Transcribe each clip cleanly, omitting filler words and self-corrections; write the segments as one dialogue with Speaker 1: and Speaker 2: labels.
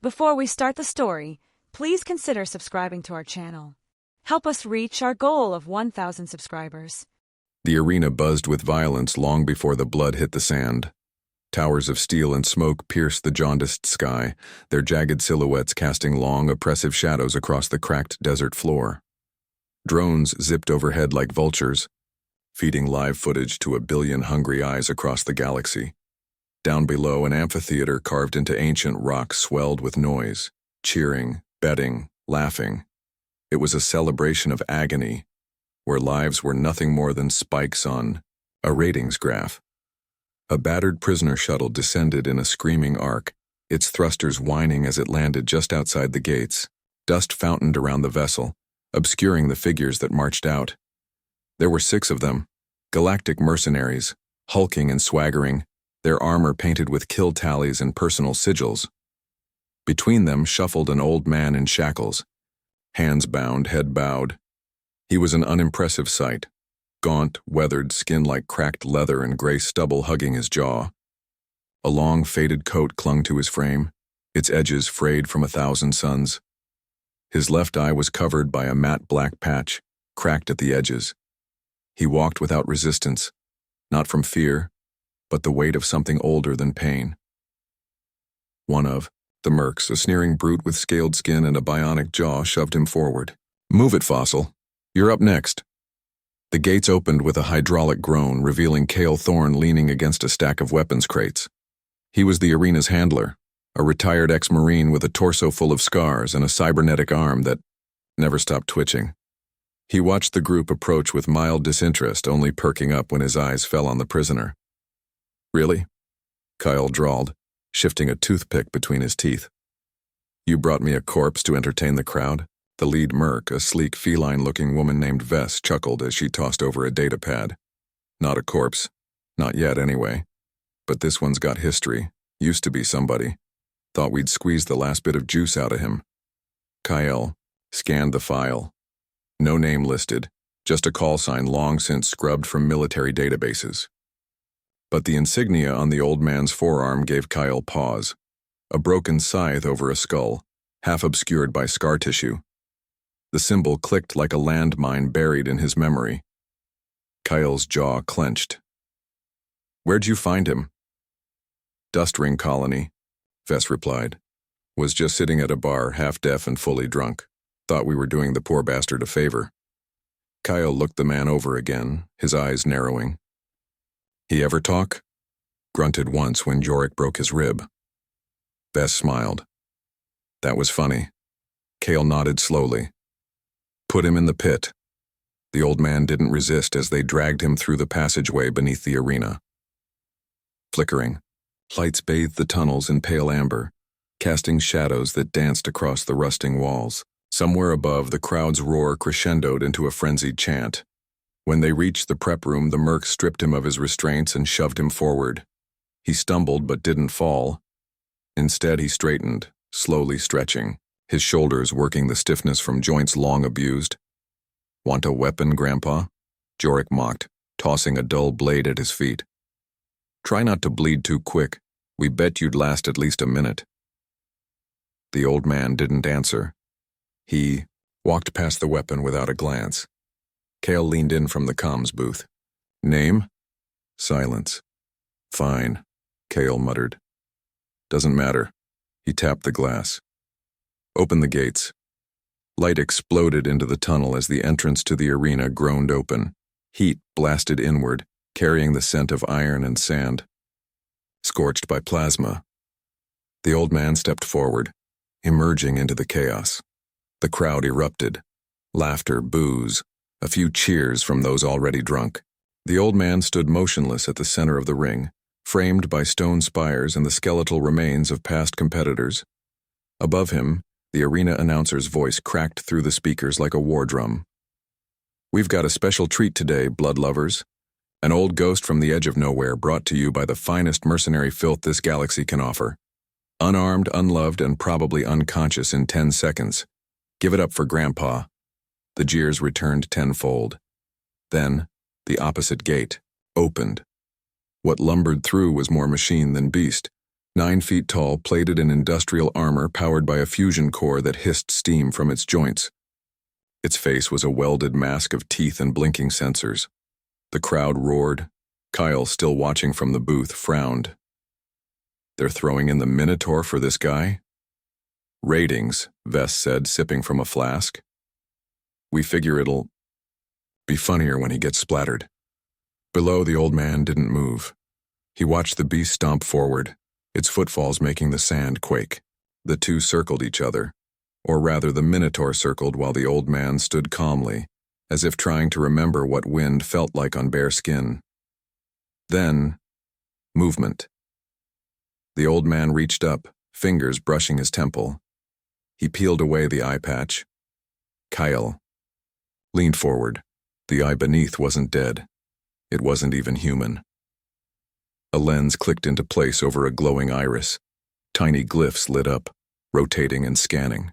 Speaker 1: Before we start the story, please consider subscribing to our channel. Help us reach our goal of 1,000 subscribers.
Speaker 2: The arena buzzed with violence long before the blood hit the sand. Towers of steel and smoke pierced the jaundiced sky, their jagged silhouettes casting long, oppressive shadows across the cracked desert floor. Drones zipped overhead like vultures, feeding live footage to a billion hungry eyes across the galaxy. Down below, an amphitheater carved into ancient rock swelled with noise, cheering, betting, laughing. It was a celebration of agony, where lives were nothing more than spikes on a ratings graph. A battered prisoner shuttle descended in a screaming arc, its thrusters whining as it landed just outside the gates. Dust fountained around the vessel, obscuring the figures that marched out. There were 6 of them, Galactic Mercenaries, hulking and swaggering, their armor painted with kill tallies and personal sigils. Between them shuffled an old man in shackles, hands bound, head bowed. He was an unimpressive sight, gaunt, weathered skin like cracked leather and gray stubble hugging his jaw. A long, faded coat clung to his frame, its edges frayed from 1,000 suns. His left eye was covered by a matte black patch, cracked at the edges. He walked without resistance, not from fear, but the weight of something older than pain. One of the mercs, a sneering brute with scaled skin and a bionic jaw, shoved him forward. "Move it, Fossil. You're up next." The gates opened with a hydraulic groan, revealing Cale Thorne leaning against a stack of weapons crates. He was the arena's handler, a retired ex-Marine with a torso full of scars and a cybernetic arm that never stopped twitching. He watched the group approach with mild disinterest, only perking up when his eyes fell on the prisoner. "Really?" Kyle drawled, shifting a toothpick between his teeth. "You brought me a corpse to entertain the crowd?" The lead merc, a sleek feline-looking woman named Vess, chuckled as she tossed over a data pad. "Not a corpse. Not yet, anyway. But this one's got history. Used to be somebody. Thought we'd squeeze the last bit of juice out of him." Kyle scanned the file. No name listed, just a call sign long since scrubbed from military databases. But the insignia on the old man's forearm gave Kyle pause. A broken scythe over a skull, half obscured by scar tissue. The symbol clicked like a landmine buried in his memory. Kyle's jaw clenched. "Where'd you find him?" "Dust Ring Colony," Vess replied. "Was just sitting at a bar, half-deaf and fully drunk. Thought we were doing the poor bastard a favor." Kyle looked the man over again, his eyes narrowing. "He ever talk?" "Grunted once when Yorick broke his rib." Vess smiled. "That was funny." Cale nodded slowly. "Put him in the pit." The old man didn't resist as they dragged him through the passageway beneath the arena. Flickering, lights bathed the tunnels in pale amber, casting shadows that danced across the rusting walls. Somewhere above, the crowd's roar crescendoed into a frenzied chant. When they reached the prep room, the merc stripped him of his restraints and shoved him forward. He stumbled but didn't fall. Instead, he straightened, slowly stretching, his shoulders working the stiffness from joints long abused. "Want a weapon, Grandpa?" Yorick mocked, tossing a dull blade at his feet. "Try not to bleed too quick. We bet you'd last at least a minute." The old man didn't answer. He walked past the weapon without a glance. Cale leaned in from the comms booth. "Name?" Silence. "Fine," Cale muttered. "Doesn't matter." He tapped the glass. "Open the gates." Light exploded into the tunnel as the entrance to the arena groaned open. Heat blasted inward, carrying the scent of iron and sand. Scorched by plasma. The old man stepped forward, emerging into the chaos. The crowd erupted. Laughter, boos, a few cheers from those already drunk. The old man stood motionless at the center of the ring, framed by stone spires and the skeletal remains of past competitors. Above him, the arena announcer's voice cracked through the speakers like a war drum. "We've got a special treat today, blood lovers. An old ghost from the edge of nowhere brought to you by the finest mercenary filth this galaxy can offer. Unarmed, unloved, and probably unconscious in 10 seconds. Give it up for Grandpa." The jeers returned tenfold. Then, the opposite gate opened. What lumbered through was more machine than beast, 9 feet tall, plated in industrial armor powered by a fusion core that hissed steam from its joints. Its face was a welded mask of teeth and blinking sensors. The crowd roared. Kyle, still watching from the booth, frowned. They're throwing in the Minotaur for this guy? Ratings, Vess said, sipping from a flask. We figure it'll be funnier when he gets splattered. Below, the old man didn't move. He watched the beast stomp forward, its footfalls making the sand quake. The two circled each other, or rather the Minotaur circled while the old man stood calmly, as if trying to remember what wind felt like on bare skin. Then, movement. The old man reached up, fingers brushing his temple. He peeled away the eye patch. Kyle leaned forward. The eye beneath wasn't dead. It wasn't even human. A lens clicked into place over a glowing iris. Tiny glyphs lit up, rotating and scanning.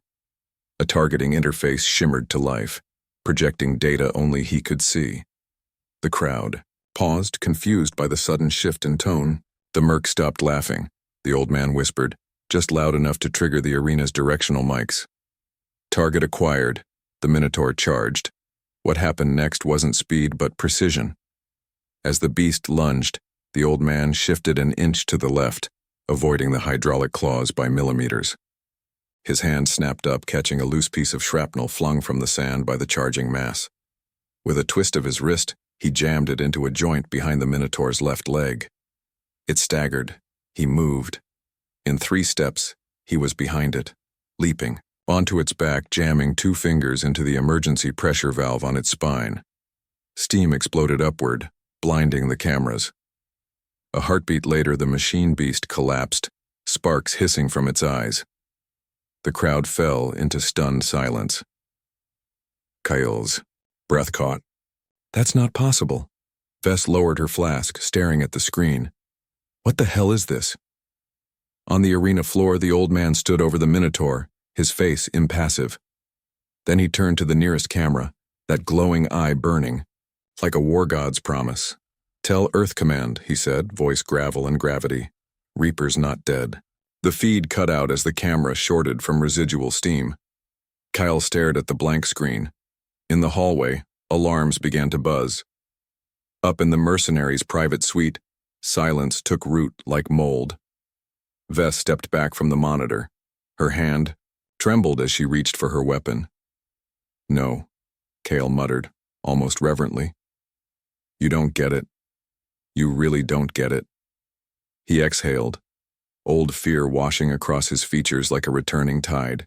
Speaker 2: A targeting interface shimmered to life, projecting data only he could see. The crowd paused, confused by the sudden shift in tone. The merc stopped laughing. The old man whispered, just loud enough to trigger the arena's directional mics. Target acquired. The Minotaur charged. What happened next wasn't speed but precision. As the beast lunged, the old man shifted an inch to the left, avoiding the hydraulic claws by millimeters. His hand snapped up, catching a loose piece of shrapnel flung from the sand by the charging mass. With a twist of his wrist, he jammed it into a joint behind the Minotaur's left leg. It staggered. He moved. In 3 steps, he was behind it, leaping onto its back, jamming 2 fingers into the emergency pressure valve on its spine. Steam exploded upward, blinding the cameras. A heartbeat later, the machine beast collapsed, sparks hissing from its eyes. The crowd fell into stunned silence. Kyle's breath caught. That's not possible. Vess lowered her flask, staring at the screen. What the hell is this? On the arena floor, the old man stood over the Minotaur, his face impassive. Then he turned to the nearest camera, that glowing eye burning, like a war god's promise. Tell Earth Command, he said, voice gravel and gravity. Reaper's not dead. The feed cut out as the camera shorted from residual steam. Kyle stared at the blank screen. In the hallway, alarms began to buzz. Up in the Mercenaries' private suite, silence took root like mold. Vess stepped back from the monitor. Her hand trembled as she reached for her weapon. No, Kale muttered, almost reverently. You don't get it. You really don't get it. He exhaled, old fear washing across his features like a returning tide.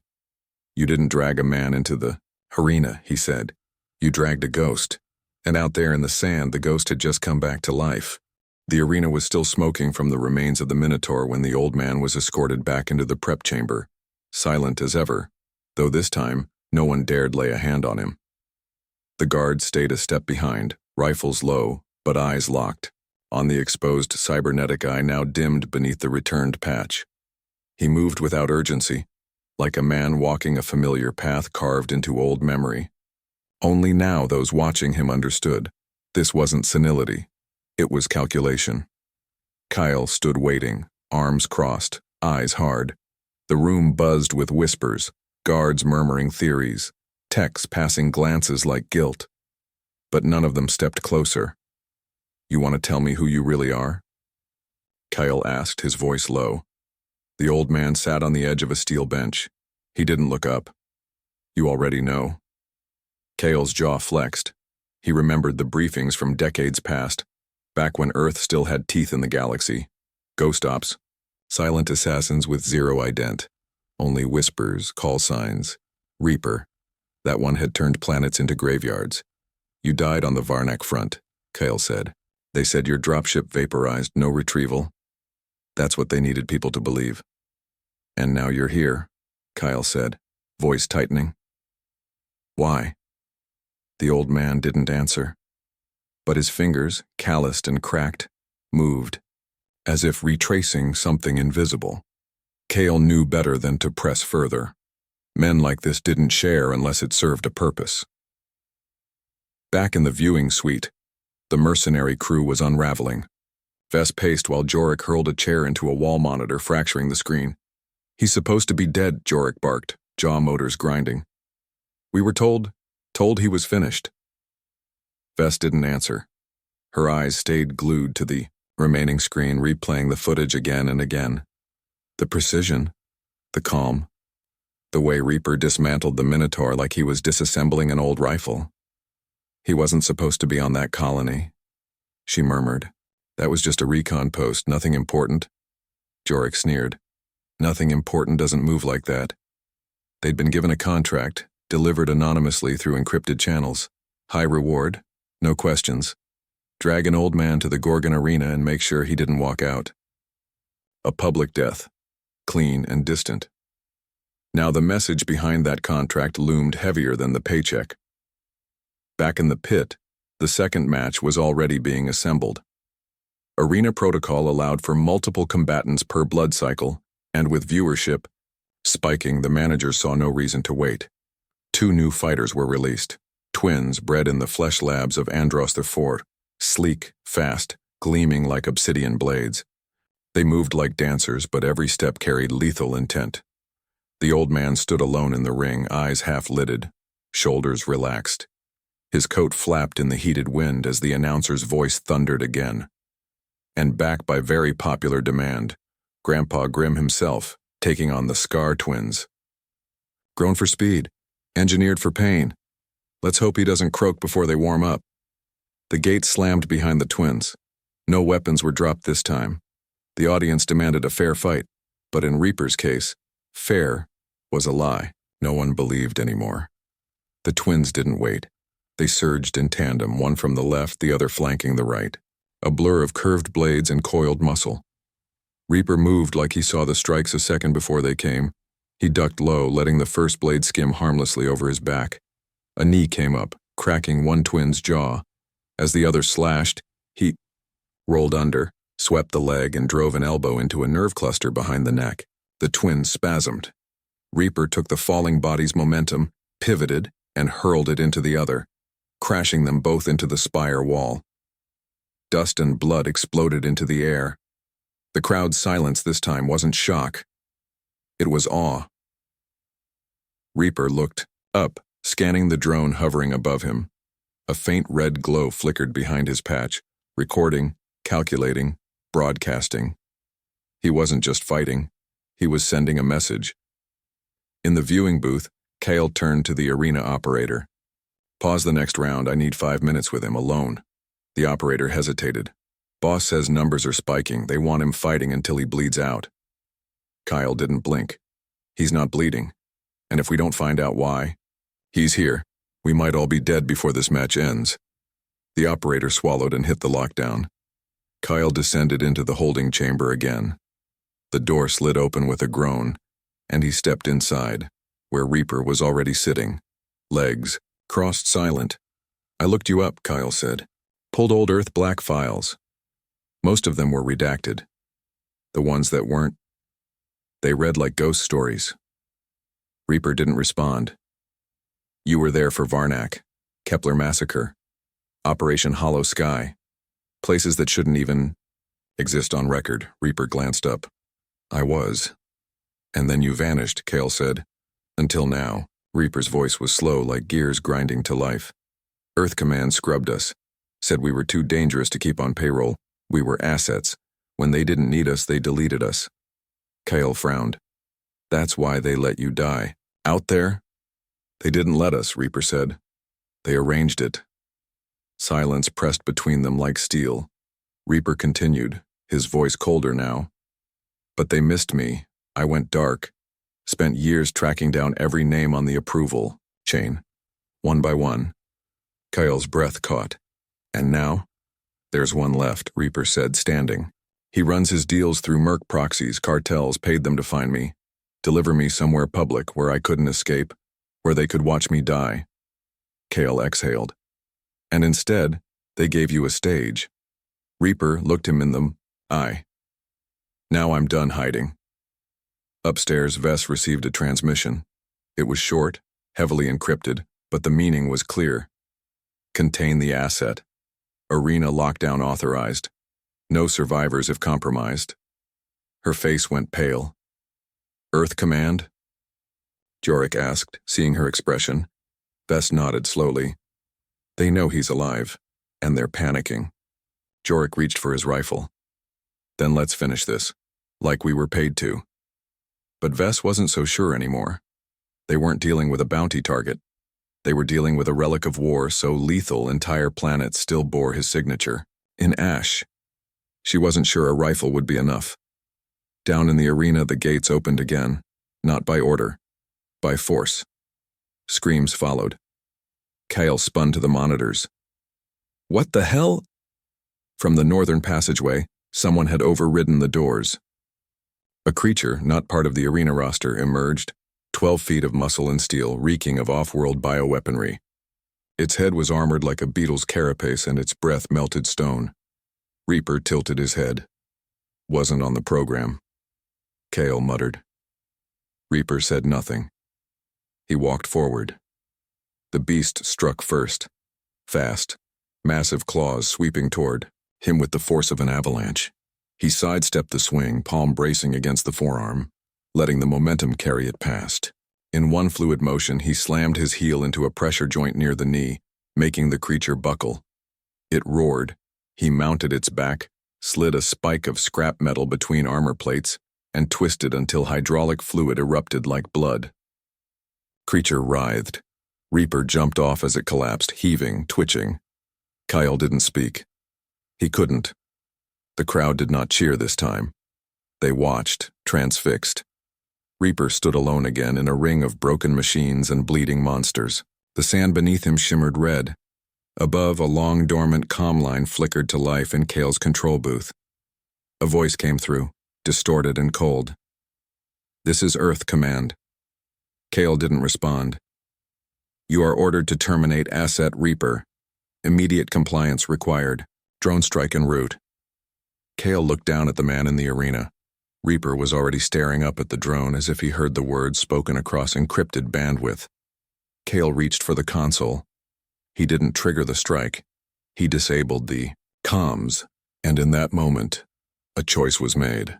Speaker 2: You didn't drag a man into the arena, he said. You dragged a ghost. And out there in the sand, the ghost had just come back to life. The arena was still smoking from the remains of the Minotaur when the old man was escorted back into the prep chamber, silent as ever, though this time no one dared lay a hand on him. The guards stayed a step behind, rifles low, but eyes locked, on the exposed cybernetic eye now dimmed beneath the returned patch. He moved without urgency, like a man walking a familiar path carved into old memory. Only now those watching him understood. This wasn't senility. It was calculation. Kyle stood waiting, arms crossed, eyes hard. The room buzzed with whispers, guards murmuring theories, techs passing glances like guilt. But none of them stepped closer. You want to tell me who you really are? Kyle asked, his voice low. The old man sat on the edge of a steel bench. He didn't look up. You already know. Kyle's jaw flexed. He remembered the briefings from decades past, back when Earth still had teeth in the galaxy. Ghost ops. Silent assassins with zero ident. Only whispers, call signs. Reaper. That one had turned planets into graveyards. You died on the Varnak front, Kyle said. They said your dropship vaporized, no retrieval. That's what they needed people to believe. And now you're here, Kyle said, voice tightening. Why? The old man didn't answer. But his fingers, calloused and cracked, moved, as if retracing something invisible. Kale knew better than to press further. Men like this didn't share unless it served a purpose. Back in the viewing suite, the mercenary crew was unraveling. Vess paced while Jorik hurled a chair into a wall monitor, fracturing the screen. "He's supposed to be dead," Jorik barked, jaw motors grinding. "We were told he was finished." Vess didn't answer. Her eyes stayed glued to the remaining screen, replaying the footage again and again. The precision, the calm, the way Reaper dismantled the Minotaur like he was disassembling an old rifle. "He wasn't supposed to be on that colony," she murmured. "That was just a recon post, nothing important." Jorik sneered. "Nothing important doesn't move like that." They'd been given a contract, delivered anonymously through encrypted channels. High reward, no questions. Drag an old man to the Gorgon arena and make sure he didn't walk out. A public death, clean and distant. Now the message behind that contract loomed heavier than the paycheck. Back in the pit, the second match was already being assembled. Arena protocol allowed for multiple combatants per blood cycle, and with viewership spiking, the managers saw no reason to wait. 2 new fighters were released, twins bred in the flesh labs of Andros IV, sleek, fast, gleaming like obsidian blades. They moved like dancers, but every step carried lethal intent. The old man stood alone in the ring, eyes half-lidded, shoulders relaxed. His coat flapped in the heated wind as the announcer's voice thundered again. And back by very popular demand, Grandpa Grimm himself, taking on the Scar twins. "Grown for speed, engineered for pain. Let's hope he doesn't croak before they warm up." The gate slammed behind the twins. No weapons were dropped this time. The audience demanded a fair fight, but in Reaper's case, fair was a lie. No one believed anymore. The twins didn't wait. They surged in tandem, one from the left, the other flanking the right. A blur of curved blades and coiled muscle. Reaper moved like he saw the strikes a second before they came. He ducked low, letting the first blade skim harmlessly over his back. A knee came up, cracking one twin's jaw. As the other slashed, he rolled under, swept the leg, and drove an elbow into a nerve cluster behind the neck. The twin spasmed. Reaper took the falling body's momentum, pivoted, and hurled it into the other, crashing them both into the spire wall. Dust and blood exploded into the air. The crowd's silence this time wasn't shock. It was awe. Reaper looked up, scanning the drone hovering above him. A faint red glow flickered behind his patch, recording, calculating, broadcasting. He wasn't just fighting. He was sending a message. In the viewing booth, Kale turned to the arena operator. "Pause the next round. I need 5 minutes with him alone." The operator hesitated. "Boss says numbers are spiking. They want him fighting until he bleeds out." Kyle didn't blink. "He's not bleeding. And if we don't find out why, he's here. We might all be dead before this match ends." The operator swallowed and hit the lockdown. Kyle descended into the holding chamber again. The door slid open with a groan, and he stepped inside, where Reaper was already sitting, legs crossed, silent. "I looked you up," Kyle said. "Pulled old Earth Black files. Most of them were redacted. The ones that weren't, they read like ghost stories." Reaper didn't respond. "You were there for Varnak, Kepler Massacre, Operation Hollow Sky, places that shouldn't even exist on record." Reaper glanced up. "I was. And then you vanished," Kale said. "Until now." Reaper's voice was slow, like gears grinding to life. "Earth Command scrubbed us. Said we were too dangerous to keep on payroll. We were assets. When they didn't need us, they deleted us." Kale frowned. "That's why they let you die. Out there?" "They didn't let us," Reaper said. "They arranged it." Silence pressed between them like steel. Reaper continued, his voice colder now. "But they missed me. I went dark. Spent years tracking down every name on the approval chain, one by one." Kyle's breath caught. "And now? There's one left," Reaper said, standing. "He runs his deals through Merc proxies, cartels, paid them to find me. Deliver me somewhere public where I couldn't escape, where they could watch me die." Kale exhaled. "And instead, they gave you a stage." Reaper looked him in the eye. "Now I'm done hiding." Upstairs, Vess received a transmission. It was short, heavily encrypted, but the meaning was clear. Contain the asset. Arena lockdown authorized. No survivors if compromised. Her face went pale. Earth Command? Jorik asked, seeing her expression. Vess nodded slowly. They know he's alive, and they're panicking. Jorik reached for his rifle. Then let's finish this, like we were paid to. But Vess wasn't so sure anymore. They weren't dealing with a bounty target. They were dealing with a relic of war so lethal entire planets still bore his signature, in ash. She wasn't sure a rifle would be enough. Down in the arena, the gates opened again, not by order, by force. Screams followed. Kyle spun to the monitors. What the hell? From the northern passageway, someone had overridden the doors. A creature, not part of the arena roster, emerged, 12 feet of muscle and steel, reeking of off-world bioweaponry. Its head was armored like a beetle's carapace, and its breath melted stone. Reaper tilted his head. Wasn't on the program. Kale muttered. Reaper said nothing. He walked forward. The beast struck first. Fast. Massive claws sweeping toward him with the force of an avalanche. He sidestepped the swing, palm bracing against the forearm, letting the momentum carry it past. In one fluid motion, he slammed his heel into a pressure joint near the knee, making the creature buckle. It roared. He mounted its back, slid a spike of scrap metal between armor plates, and twisted until hydraulic fluid erupted like blood. Creature writhed. Reaper jumped off as it collapsed, heaving, twitching. Kyle didn't speak. He couldn't. The crowd did not cheer this time. They watched, transfixed. Reaper stood alone again in a ring of broken machines and bleeding monsters. The sand beneath him shimmered red. Above, a long dormant comm line flickered to life in Kale's control booth. A voice came through, distorted and cold. This is Earth Command. Kale didn't respond. You are ordered to terminate Asset Reaper. Immediate compliance required. Drone strike en route. Kale looked down at the man in the arena. Reaper was already staring up at the drone as if he heard the words spoken across encrypted bandwidth. Kale reached for the console. He didn't trigger the strike. He disabled the comms, and in that moment, a choice was made.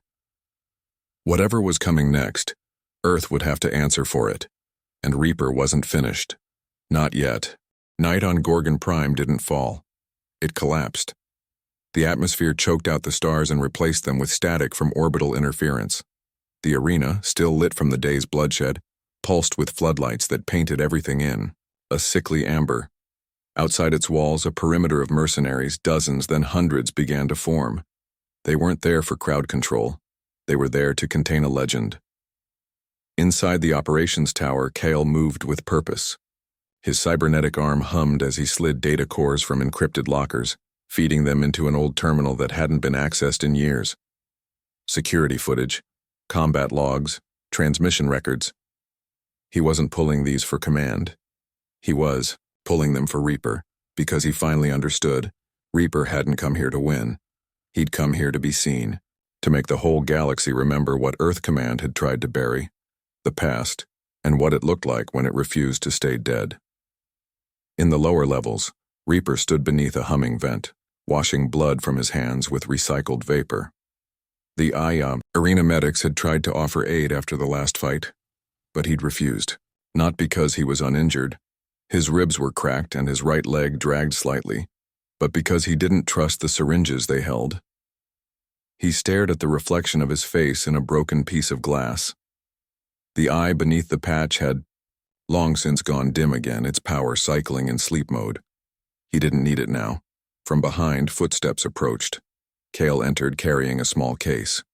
Speaker 2: Whatever was coming next, Earth would have to answer for it, and Reaper wasn't finished. Not yet. Night on Gorgon Prime didn't fall. It collapsed. The atmosphere choked out the stars and replaced them with static from orbital interference. The arena, still lit from the day's bloodshed, pulsed with floodlights that painted everything in, a sickly amber. Outside its walls, a perimeter of mercenaries, dozens, then hundreds, began to form. They weren't there for crowd control. They were there to contain a legend. Inside the operations tower, Kale moved with purpose. His cybernetic arm hummed as he slid data cores from encrypted lockers, feeding them into an old terminal that hadn't been accessed in years. Security footage, combat logs, transmission records. He wasn't pulling these for command. He was pulling them for Reaper, because he finally understood. Reaper hadn't come here to win. He'd come here to be seen, to make the whole galaxy remember what Earth Command had tried to bury, the past, and what it looked like when it refused to stay dead. In the lower levels, Reaper stood beneath a humming vent, washing blood from his hands with recycled vapor. The arena medics had tried to offer aid after the last fight, but he'd refused, not because he was uninjured. His ribs were cracked and his right leg dragged slightly, but because he didn't trust the syringes they held. He stared at the reflection of his face in a broken piece of glass. The eye beneath the patch had long since gone dim again, its power cycling in sleep mode. He didn't need it now. From behind, footsteps approached. Kale entered carrying a small case.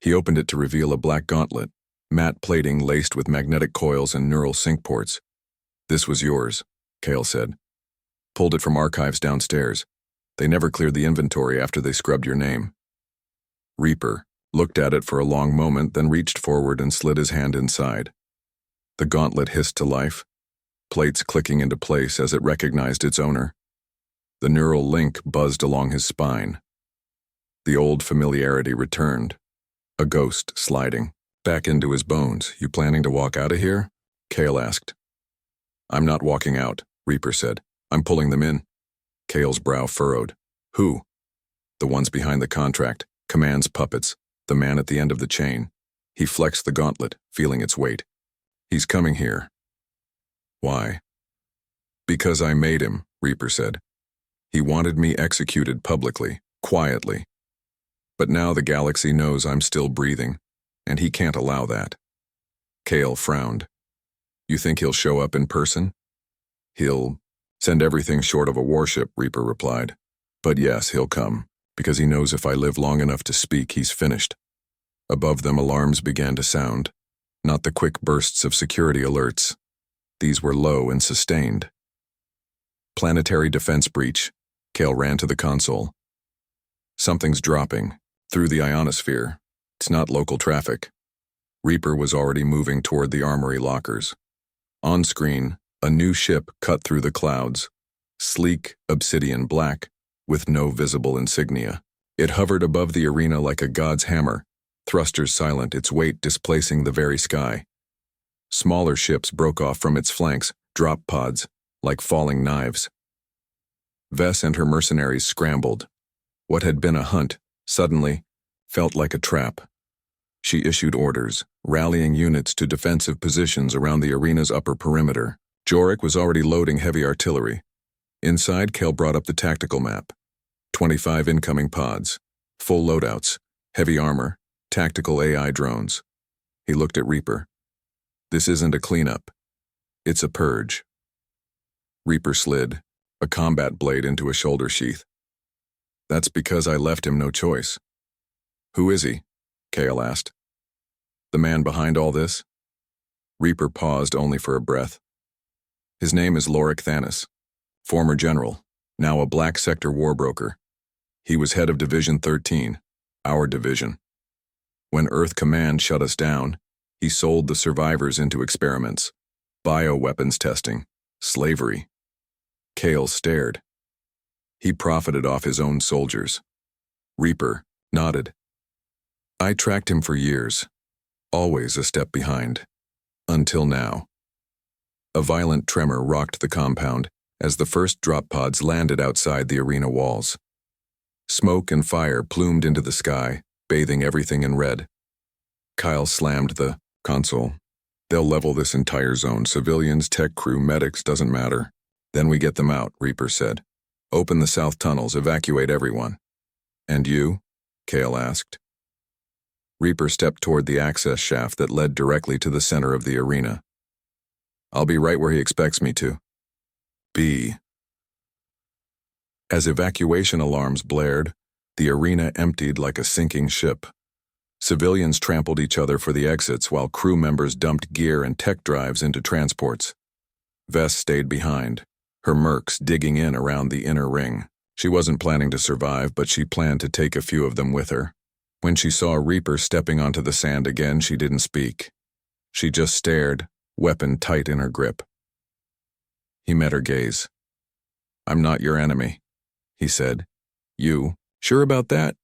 Speaker 2: He opened it to reveal a black gauntlet, matte plating laced with magnetic coils and neural sync ports. This was yours, Kale said. Pulled it from archives downstairs. They never cleared the inventory after they scrubbed your name. Reaper looked at it for a long moment, then reached forward and slid his hand inside. The gauntlet hissed to life, plates clicking into place as it recognized its owner. The neural link buzzed along his spine. The old familiarity returned, a ghost sliding back into his bones. You planning to walk out of here? Kale asked. I'm not walking out, Reaper said. I'm pulling them in. Kale's brow furrowed. Who? The ones behind the contract, Command's puppets, the man at the end of the chain. He flexed the gauntlet, feeling its weight. He's coming here. Why? Because I made him, Reaper said. He wanted me executed publicly, quietly. But now the galaxy knows I'm still breathing, and he can't allow that. Cale frowned. You think he'll show up in person? He'll send everything short of a warship, Reaper replied. But yes, he'll come, because he knows if I live long enough to speak, he's finished. Above them, alarms began to sound, not the quick bursts of security alerts. These were low and sustained. Planetary defense breach. Cale ran to the console. Something's dropping, through the ionosphere. It's not local traffic. Reaper was already moving toward the armory lockers. On screen, a new ship cut through the clouds, sleek, obsidian black, with no visible insignia. It hovered above the arena like a god's hammer, thrusters silent, its weight displacing the very sky. Smaller ships broke off from its flanks, drop pods, like falling knives. Vess and her mercenaries scrambled. What had been a hunt, suddenly, felt like a trap. She issued orders, rallying units to defensive positions around the arena's upper perimeter. Jorik was already loading heavy artillery. Inside, Cale brought up the tactical map. 25 incoming pods, full loadouts, heavy armor, tactical AI drones. He looked at Reaper. This isn't a cleanup. It's a purge. Reaper slid, a combat blade into a shoulder sheath. That's because I left him no choice. Who is he? Cale asked. The man behind all this? Reaper paused only for a breath. His name is Lorik Thanis, former general, now a Black Sector war broker. He was head of Division 13, our division. When Earth Command shut us down, he sold the survivors into experiments, bioweapons testing, slavery. Cale stared. He profited off his own soldiers. Reaper nodded. I tracked him for years, always a step behind. Until now. A violent tremor rocked the compound as the first drop pods landed outside the arena walls. Smoke and fire plumed into the sky, bathing everything in red. Kyle slammed the console. They'll level this entire zone. Civilians, tech crew, medics, doesn't matter. Then we get them out, Reaper said. Open the south tunnels, evacuate everyone. And you? Cale asked. Reaper stepped toward the access shaft that led directly to the center of the arena. I'll be right where he expects me to. B. As evacuation alarms blared, the arena emptied like a sinking ship. Civilians trampled each other for the exits while crew members dumped gear and tech drives into transports. Vess stayed behind, her mercs digging in around the inner ring. She wasn't planning to survive, but she planned to take a few of them with her. When she saw Reaper stepping onto the sand again, she didn't speak. She just stared, weapon tight in her grip. He met her gaze. I'm not your enemy, he said. You, sure about that?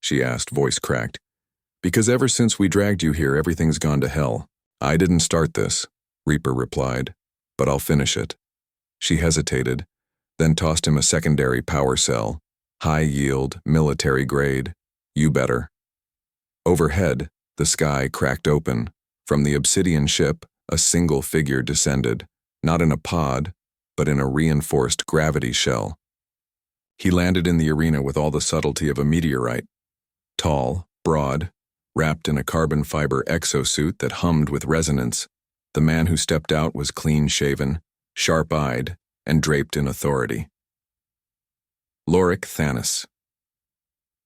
Speaker 2: She asked, voice cracked. Because ever since we dragged you here, everything's gone to hell. I didn't start this, Reaper replied, but I'll finish it. She hesitated, then tossed him a secondary power cell, high yield, military grade. You better. Overhead, the sky cracked open. From the obsidian ship, a single figure descended, not in a pod, but in a reinforced gravity shell. He landed in the arena with all the subtlety of a meteorite. Tall, broad, wrapped in a carbon fiber exosuit that hummed with resonance, the man who stepped out was clean-shaven, sharp-eyed, and draped in authority. Lorik Thanis.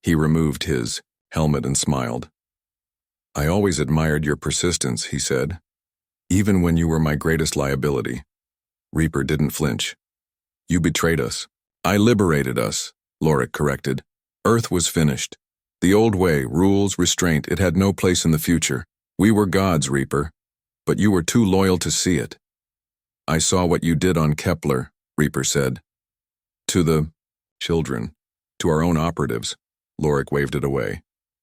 Speaker 2: He removed his helmet and smiled. I always admired your persistence, he said, even when you were my greatest liability. Reaper didn't flinch. You betrayed us. I liberated us, Lorik corrected. Earth was finished. The old way, rules, restraint, it had no place in the future. We were gods, Reaper, but you were too loyal to see it. I saw what you did on Kepler, Reaper said. To the children, to our own operatives, Lorik waved it away.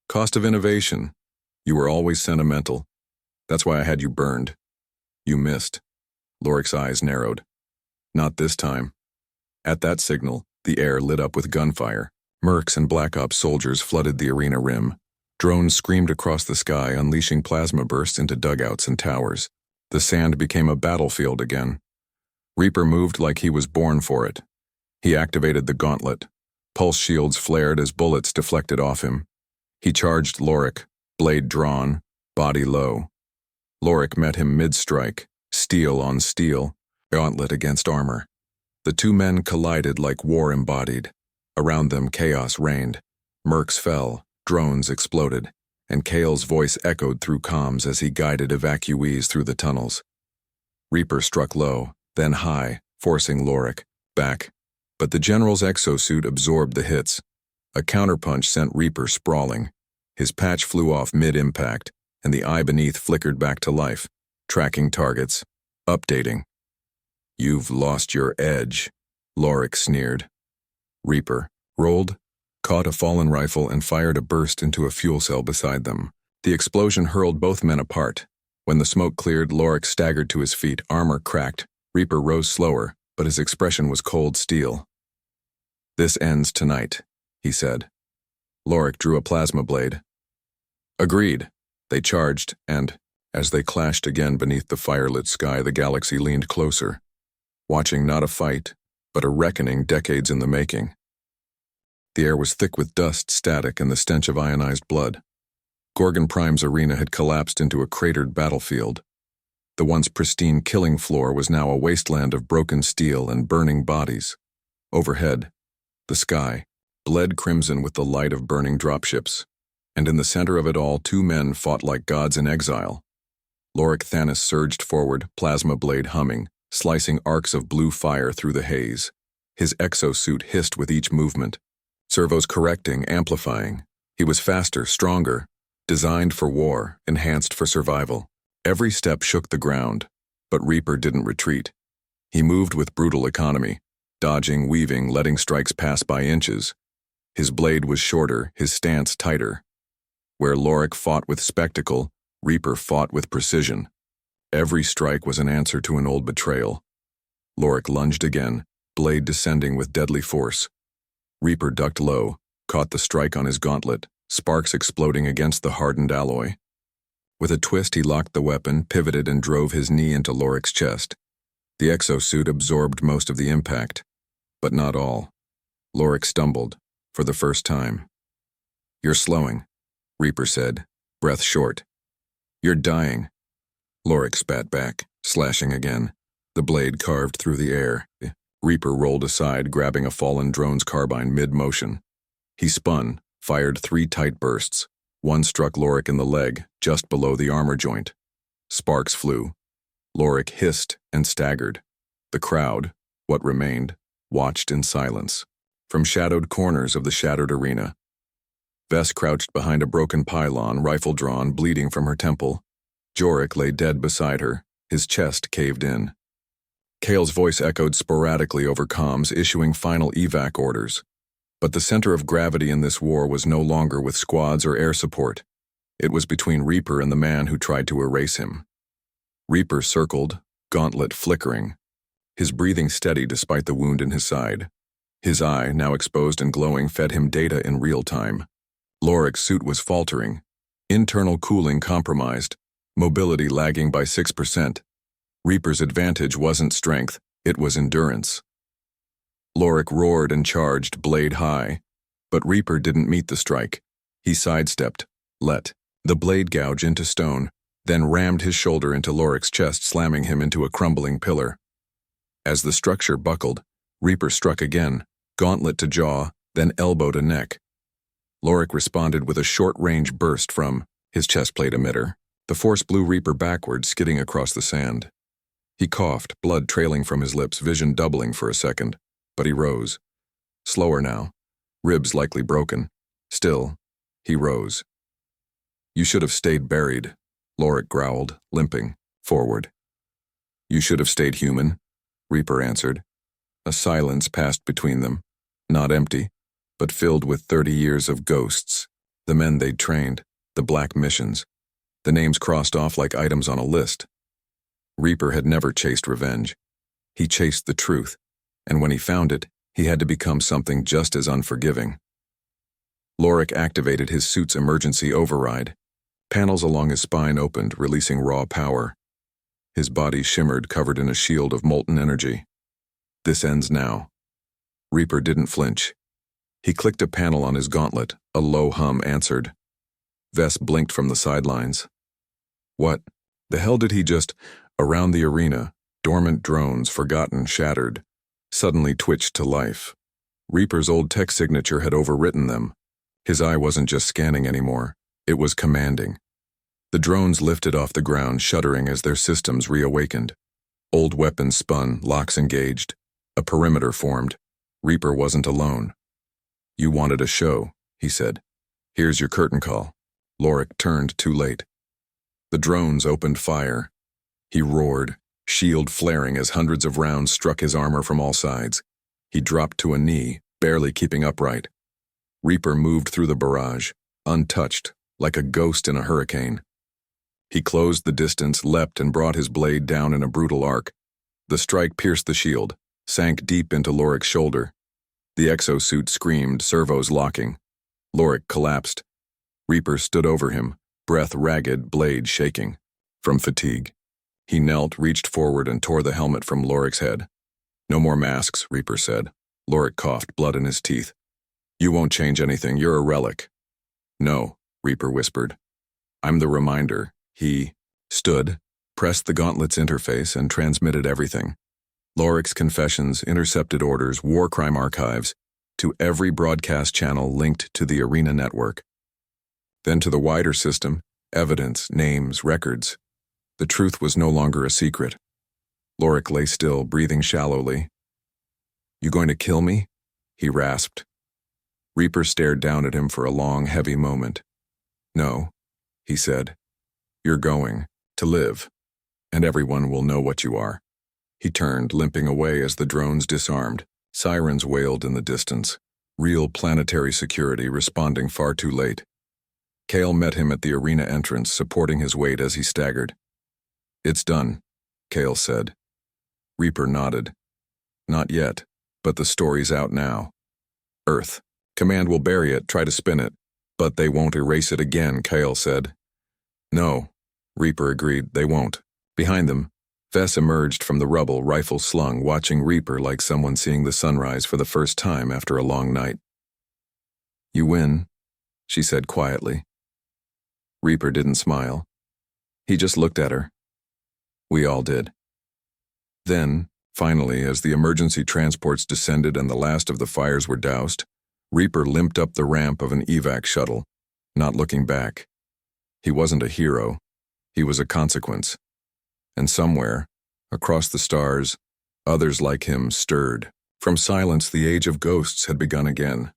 Speaker 2: Cost of innovation. You were always sentimental. That's why I had you burned. You missed. Lorik's eyes narrowed. Not this time. At that signal, the air lit up with gunfire. Mercs and Black Ops soldiers flooded the arena rim. Drones screamed across the sky, unleashing plasma bursts into dugouts and towers. The sand became a battlefield again. Reaper moved like he was born for it. He activated the gauntlet. Pulse shields flared as bullets deflected off him. He charged Lorik, blade drawn, body low. Lorik met him mid-strike, steel on steel, gauntlet against armor. The two men collided like war embodied. Around them chaos reigned. Mercs fell, drones exploded, and Kale's voice echoed through comms as he guided evacuees through the tunnels. Reaper struck low, then high, forcing Lorik back. But the general's exosuit absorbed the hits. A counterpunch sent Reaper sprawling. His patch flew off mid-impact, and the eye beneath flickered back to life, tracking targets, updating. "You've lost your edge," Lorik sneered. Reaper rolled, caught a fallen rifle, and fired a burst into a fuel cell beside them. The explosion hurled both men apart. When the smoke cleared, Lorik staggered to his feet, armor cracked. Reaper rose slower, but his expression was cold steel. "This ends tonight," he said. Lorik drew a plasma blade. Agreed. They charged, and, as they clashed again beneath the firelit sky, the galaxy leaned closer, watching not a fight, but a reckoning decades in the making. The air was thick with dust, static, and the stench of ionized blood. Gorgon Prime's arena had collapsed into a cratered battlefield. The once pristine killing floor was now a wasteland of broken steel and burning bodies. Overhead, the sky bled crimson with the light of burning dropships, and in the center of it all, two men fought like gods in exile. Lorik Thanos surged forward, plasma blade humming, slicing arcs of blue fire through the haze. His exosuit hissed with each movement, servos correcting, amplifying. He was faster, stronger, designed for war, enhanced for survival. Every step shook the ground, but Reaper didn't retreat. He moved with brutal economy, dodging, weaving, letting strikes pass by inches. His blade was shorter, his stance tighter. Where Lorik fought with spectacle, Reaper fought with precision. Every strike was an answer to an old betrayal. Lorik lunged again, blade descending with deadly force. Reaper ducked low, caught the strike on his gauntlet, sparks exploding against the hardened alloy. With a twist, he locked the weapon, pivoted, and drove his knee into Lorik's chest. The exosuit absorbed most of the impact, but not all. Lorik stumbled, for the first time. "You're slowing," Reaper said, breath short. "You're dying." Lorik spat back, slashing again. The blade carved through the air. Reaper rolled aside, grabbing a fallen drone's carbine mid-motion. He spun, fired 3 tight bursts. One struck Lorik in the leg, just below the armor joint. Sparks flew. Lorik hissed and staggered. The crowd, what remained, watched in silence. From shadowed corners of the shattered arena, Vess crouched behind a broken pylon, rifle drawn, bleeding from her temple. Jorik lay dead beside her, his chest caved in. Kale's voice echoed sporadically over comms, issuing final evac orders. But the center of gravity in this war was no longer with squads or air support. It was between Reaper and the man who tried to erase him. Reaper circled, gauntlet flickering, his breathing steady despite the wound in his side. His eye, now exposed and glowing, fed him data in real time. Lorik's suit was faltering, internal cooling compromised, mobility lagging by 6%. Reaper's advantage wasn't strength, it was endurance. Lorik roared and charged, blade high, but Reaper didn't meet the strike. He sidestepped, let the blade gouge into stone, then rammed his shoulder into Lorik's chest, slamming him into a crumbling pillar. As the structure buckled, Reaper struck again, gauntlet to jaw, then elbow to neck. Lorik responded with a short-range burst from his chestplate emitter. The force blew Reaper backward, skidding across the sand. He coughed, blood trailing from his lips, vision doubling for a second, but he rose. Slower now, ribs likely broken. Still, he rose. "You should have stayed buried," Lorik growled, limping forward. "You should have stayed human," Reaper answered. A silence passed between them, not empty, but filled with 30 years of ghosts, the men they'd trained, the black missions. The names crossed off like items on a list. Reaper had never chased revenge. He chased the truth, and when he found it, he had to become something just as unforgiving. Lorik activated his suit's emergency override. Panels along his spine opened, releasing raw power. His body shimmered, covered in a shield of molten energy. This ends now. Reaper didn't flinch. He clicked a panel on his gauntlet. A low hum answered. Vess blinked from the sidelines. What the hell did he just... Around the arena, dormant drones, forgotten, shattered, suddenly twitched to life. Reaper's old tech signature had overwritten them. His eye wasn't just scanning anymore. It was commanding. The drones lifted off the ground, shuddering as their systems reawakened. Old weapons spun, locks engaged. A perimeter formed. Reaper wasn't alone. You wanted a show, he said. Here's your curtain call. Lorik turned too late. The drones opened fire. He roared, shield flaring as hundreds of rounds struck his armor from all sides. He dropped to a knee, barely keeping upright. Reaper moved through the barrage, untouched, like a ghost in a hurricane. He closed the distance, leapt, and brought his blade down in a brutal arc. The strike pierced the shield, sank deep into Lorik's shoulder. The exosuit screamed, servos locking. Lorik collapsed. Reaper stood over him, breath ragged, blade shaking. From fatigue. He knelt, reached forward, and tore the helmet from Lorik's head. No more masks, Reaper said. Lorik coughed, blood in his teeth. You won't change anything, you're a relic. No, Reaper whispered. I'm the reminder. He stood, pressed the gauntlet's interface, and transmitted everything. Lorik's confessions, intercepted orders, war crime archives, to every broadcast channel linked to the arena network. Then to the wider system, evidence, names, records. The truth was no longer a secret. Lorik lay still, breathing shallowly. You going to kill me? He rasped. Reaper stared down at him for a long, heavy moment. No, he said. You're going to live, and everyone will know what you are. He turned, limping away as the drones disarmed. Sirens wailed in the distance. Real planetary security responding far too late. Cale met him at the arena entrance, supporting his weight as he staggered. It's done, Cale said. Reaper nodded. Not yet, but the story's out now. Earth. Command will bury it, try to spin it. But they won't erase it again, Cale said. No, Reaper agreed, they won't. Behind them, Vess emerged from the rubble, rifle slung, watching Reaper like someone seeing the sunrise for the first time after a long night. You win, she said quietly. Reaper didn't smile. He just looked at her. We all did. Then, finally, as the emergency transports descended and the last of the fires were doused, Reaper limped up the ramp of an evac shuttle, not looking back. He wasn't a hero. He was a consequence. And somewhere, across the stars, others like him stirred. From silence, the age of ghosts had begun again.